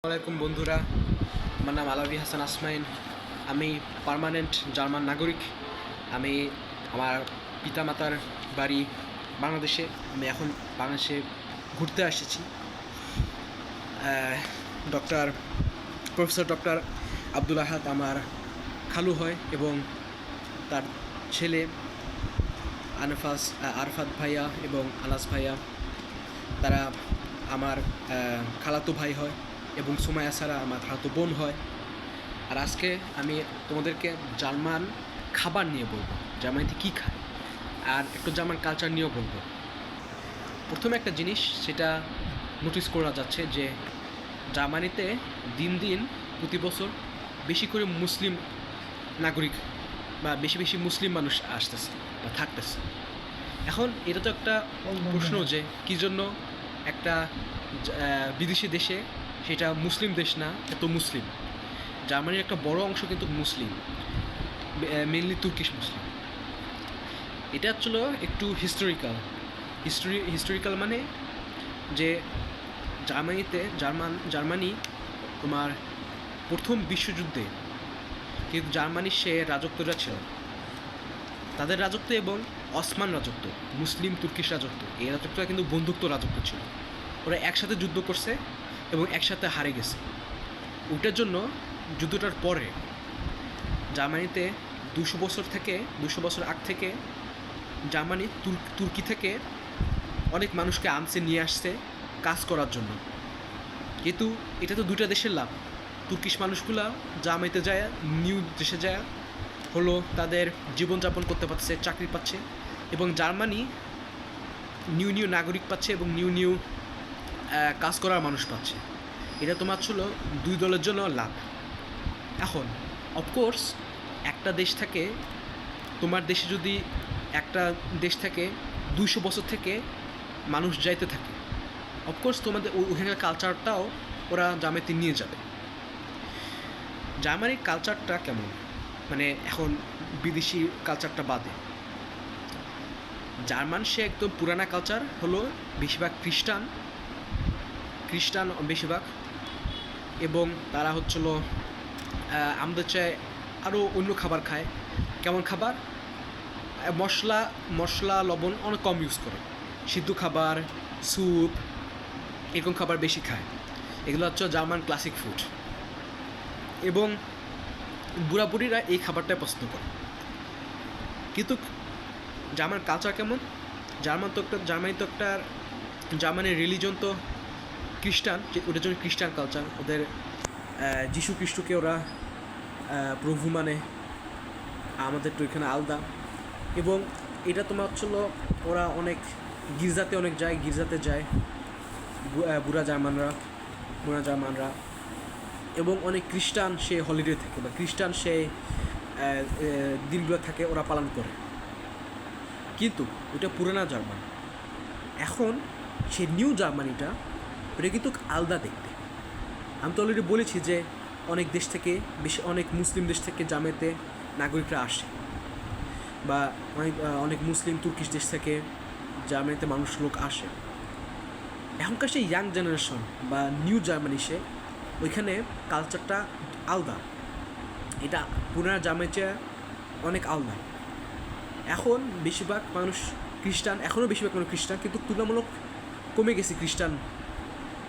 আসসালামাইকুম বন্ধুরা, আমার নাম আলাবি হাসান আসমাইন। আমি পার্মানেন্ট জার্মান নাগরিক। আমি আমার পিতামাতার বাড়ি বাংলাদেশে। আমি এখন বাংলাদেশে ঘুরতে এসেছি। প্রফেসর ডক্টর আব্দুল আহাদ আমার খালু হয় এবং তার ছেলে আরফাত ভাইয়া এবং আনাস ভাইয়া, তারা আমার খালাতো ভাই হয় এবং সুমাইয়া সারা আমার খালাতো বোন হয়। আর আজকে আমি তোমাদেরকে জার্মান খাবার নিয়ে বলবো, জার্মানিতে কী খায়, আর একটু জার্মান কালচার নিয়েও বলবো। প্রথমে একটা জিনিস সেটা নোটিস করা যাচ্ছে যে জার্মানিতে দিন দিন প্রতি বছর বেশি করে মুসলিম নাগরিক বা বেশি বেশি মুসলিম মানুষ আসতেছে বা থাকতেছে। এখন এটা তো একটা প্রশ্ন যে কী জন্য একটা বিদেশি দেশে, সেটা মুসলিম দেশ না, এত মুসলিম। জার্মানির একটা বড় অংশ কিন্তু মুসলিম, মেনলি তুর্কিশ মুসলিম। এটা ছিল একটু হিস্টোরিক্যাল মানে যে জার্মানি তোমার প্রথম বিশ্বযুদ্ধে কিন্তু জার্মানির সে রাজত্বটা ছিল, তাদের রাজত্ব এবং অসমান রাজত্ব, মুসলিম তুর্কিশ রাজত্ব, এই রাজত্বটা কিন্তু বন্ধুত্ব রাজত্ব ছিল। ওরা একসাথে যুদ্ধ করছে এবং একসাথে হারে গেছে। ওইটার জন্য যুদ্ধটার পরে জার্মানিতে 200 বছর আগ থেকে জার্মানি তুর্কি থেকে অনেক মানুষকে আনছে, নিয়ে আসছে কাজ করার জন্য। কিন্তু এটা তো দুইটা দেশের লাভ। তুর্কিশ মানুষগুলা জার্মানিতে যায়, নিউ দেশে যায় হলো তাদের জীবনযাপন করতে পারছে, চাকরি পাচ্ছে, এবং জার্মানি নিউ নাগরিক পাচ্ছে এবং নিউ কাজ করার মানুষ পাচ্ছে। এটা তোমার ছিল দুই দলের জন্য লাভ। এখন অফকোর্স একটা দেশ থেকে, তোমার দেশে যদি একটা দেশ থেকে 200 বছর থেকে মানুষ যাইতে থাকে, অফকোর্স তোমাদের ওখানকার কালচারটাও ওরা জার্মানিতে নিয়ে যাবে। জার্মানির কালচারটা কেমন, মানে এখন বিদেশি কালচারটা বাদে, জার্মান সে একদম পুরানা কালচার হলো বেশিরভাগ খ্রিস্টান বেশিরভাগ, এবং তারা হচ্ছিল আমাদের চেয়ে আরও অন্য খাবার খায়। কেমন খাবার? মশলা লবণ অনেক কম ইউজ করে, সিদ্ধ খাবার, স্যুপ, এরকম খাবার বেশি খায়। এগুলো হচ্ছে জার্মান ক্লাসিক ফুড, এবং বুড়াবুড়িরা এই খাবারটাই পছন্দ করে। কিন্তু জার্মান কালচার কেমন? জার্মানির রিলিজন তো খ্রিস্টান, ওদের জন্য খ্রিস্টান কালচার। ওদের যিশু খ্রিস্টকে ওরা প্রভু মানে, আমাদের তো এখানে আলাদা। এবং এটা তোমার হচ্ছিল ওরা অনেক গির্জাতে যায় বুড়া জার্মানরা, এবং অনেক খ্রিস্টান সে হলিডে থাকে বা খ্রিস্টান সে দিনগুলো থাকে ওরা পালন করে। কিন্তু ওটা পুরানা জার্মান। এখন সে নিউ জার্মানিটা, ওটা কিন্তু আলাদা দেখতে। আমি তো অলরেডি বলেছি যে অনেক মুসলিম দেশ থেকে জার্মানিতে নাগরিকরা আসে, বা অনেক মুসলিম তুর্কিশ দেশ থেকে জার্মানিতে লোক আসে। এখনকার সেই ইয়াং জেনারেশন বা নিউ জার্মানি, সে ওইখানে কালচারটা আলাদা। এটা পুরানা জার্মানির চেয়ে অনেক আলাদা। এখন বেশিরভাগ মানুষ খ্রিস্টান, কিন্তু তুলনামূলক কমে গেছে খ্রিস্টান,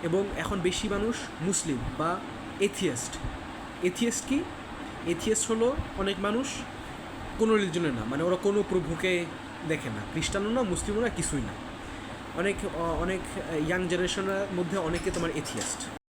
এবং এখন বেশি মানুষ মুসলিম বা এথিয়েস্ট কি? এথিয়েস্ট হলো অনেক মানুষ কোনো রিলিজনের না, মানে ওরা কোনো প্রভুকে দেখে না, খ্রিস্টানও না, মুসলিমও না, কিছুই না। অনেক ইয়াং জেনারেশনের মধ্যে অনেকে তোমার এথিয়েস্ট।